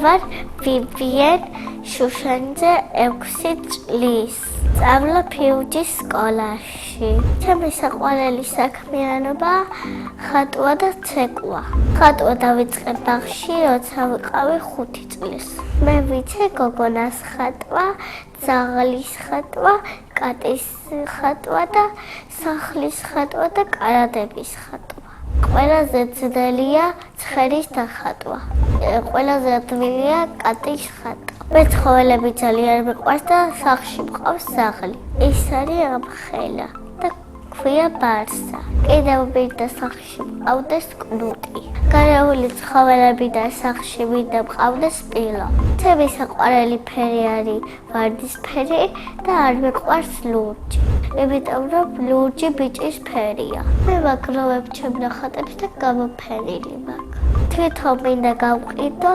ვარ ვივიენ შუშანიძე 6 წლის. სწავლა ფიუჯის სკოლაში. ჩემი საყვარელი საქმიანობა ხატვა და ცეკვა. ხატვა დავიწყე ბაღში, როცა ვიყავი 5 წლის. მე ვიცე გოგონას ხატვა, ძაღლის ხატვა, კატის ხატვა და სახლის ხატვა და კარადების ხატვა. ყველაზე ძნელია ცხერის დახატვა. ყველაზე ადვილია კატის ხატვა. მე ცხოველები ძალიან მიყვარს და სახლში მყავს ძაღლი. ის არის ამხელა და ქვია ბარსა. კიდევ მინდა სახლში მყავდეს კნუტი. გარეული ცხოველები და სახლში მინდა მყავდეს სპილო. ჩემი საყვარელი ფერი არის ვარდისფერი და არ მიყვარს ლურჯი. იმიტომ რომ ლურჯი ბიჭის ფერია. მე ვაგროვებ ჩემ ნახატებს და გამოფენილი მაქვს. თვითონ მინდა გავყიდო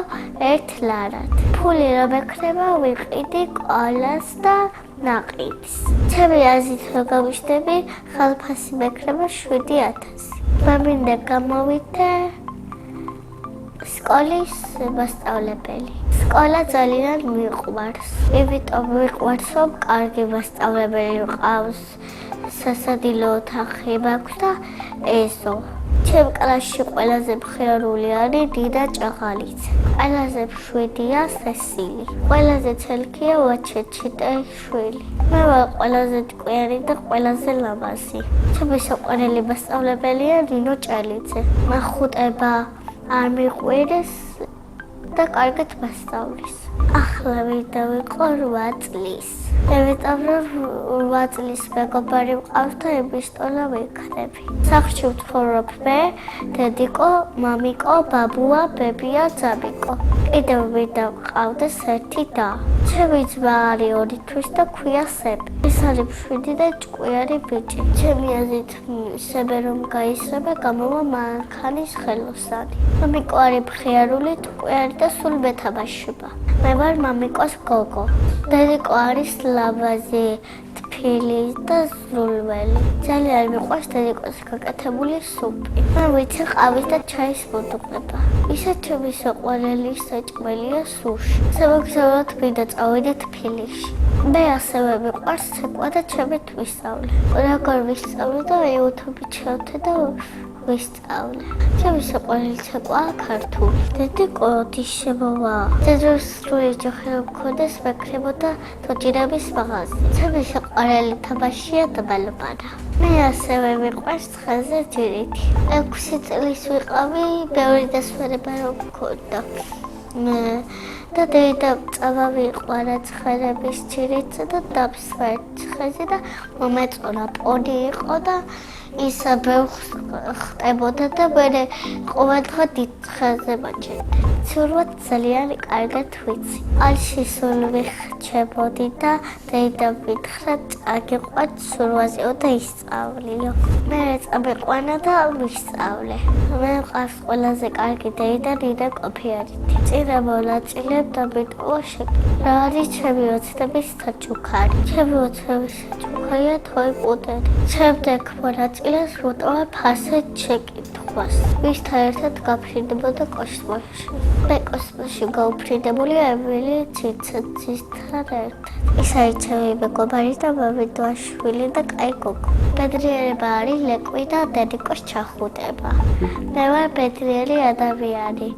ერთ ლარად. ფული რომ ექნება ვიყიდი კოლას და ნაყიდს. ჩემი აზრით რომ გავიშტები, ხალფასი მექნება 7000. მე მინდა გამოვიდე სკოლის მასწავლებელი. სკოლა ძალიან მიყვარს. იმიტომ მიყვარს, რომ კარგი მასწავლებელი ვყავს, სასადილო ოთახი მაქვს და ეზო. ჩემ კლასში ყველაზე მხიარული არის დიდა ჭაღალიძე. ყველაზე მშვიდია სესილი. ყველაზე ცელქია ვაჩეჩიტაიშვილი. მე ვარ ყველაზე ტყვიანი და ყველაზე ლამაზი. ჩემი საყვარელი მასწავლებელია ნინო ჭალიძე. მახუტება არ მიყვირს და კარგად მასწავლის. ახლა მინდა ვიყო 8 წლის. იმიტომ რომ 8 წლის მეგობარი მყავს და იმის ტოლა ვიქნები. სახლში ვცხოვრობ მე, დედიკო, მამიკო, ბაბუა, ბებია, ძამიკო. კიდევ მინდა მყავდეს ერთი და. ჩემი ძმა არის 2 თვის და ქვია სები. ის არის მშვიდი და ჭკვიანი ბიჭი. ჩემი აზრით სები რომ გაისრება, გამოვა მანქანის ხელოსანი. მამიკო არის მხიარული, ტყვიანი და სულ მეთამაშება. მე ვარ მამიკოს გოგო. დედიკო არის ლამაზი, თბილი და სრულველი. ძალიან მიყვარს დედიკოს გაკეთებული სუპი. მე ვიცი ყავის და ჩაის მოდუღება. ისე ჩემი საყვარელი საჭმელია სუში. სამოგზაუროდ მინდა წავიდე თბილისში. მე ასევე მიყვარს ცეკვა და ჩემი თვისწავლე. როგორ ვისწავლე და YouTube-ი ჩავთე და ვისწავლე. ჩემი საყვარელი ცეკვაა ქართული. დედიკო დიშებოვა. დედოს სრული ჯოხი რომ მქონდეს მეკრებოდა თოჯინების მაღაზი. ჩემი საყვარელი თამაშია დაბალობანა. მე ასევე მიყვარს ცხენზე ჯირითი. 6 წლის ვიყავი, ბევრი დასვენება რომ მქონდა. და დედა წავა ვიყვარა ცხენების ჯირითზე და დავსვეთ ცხენზე და მომეწონა პონი იყო და ისა ბევრს ხტებოდა და მე ყოველდღე დიდ ცხენზე მაჩვენე. ცურვად ძალიან კარგად ვიცი. ალში სულ ვიხჩებოდი და დედა მითხრა წაგიყვან ცურვაზეო და ისწავლიო. მე წამიყვანა და ვისწავლე. მე მყავს ყველაზე კარგი დედა ნინა კოფიარითი. წინა მონაწილეებ და მიტყვა რა არის ჩემი ოცნების საჩუქარი. ჩემი ოცნების საჩუქარია თოი პუტერი. შემდეგ მონაწილეს ვუტოვებ ასეთ შეკითხვას. ვისთან ერთად გაფრინდებოდა კოსმოსში. მე კოსმოსში გაუფრინდებული ემილი ციციცთან ერთად. ის არის ჩემი მეგობარი და მამიდვაშვილი და კაი გოგო. ბედნიერება არის ლეკვი და დედიკოს ჩახუტება. მე ვარ ბედნიერი ადამიანი.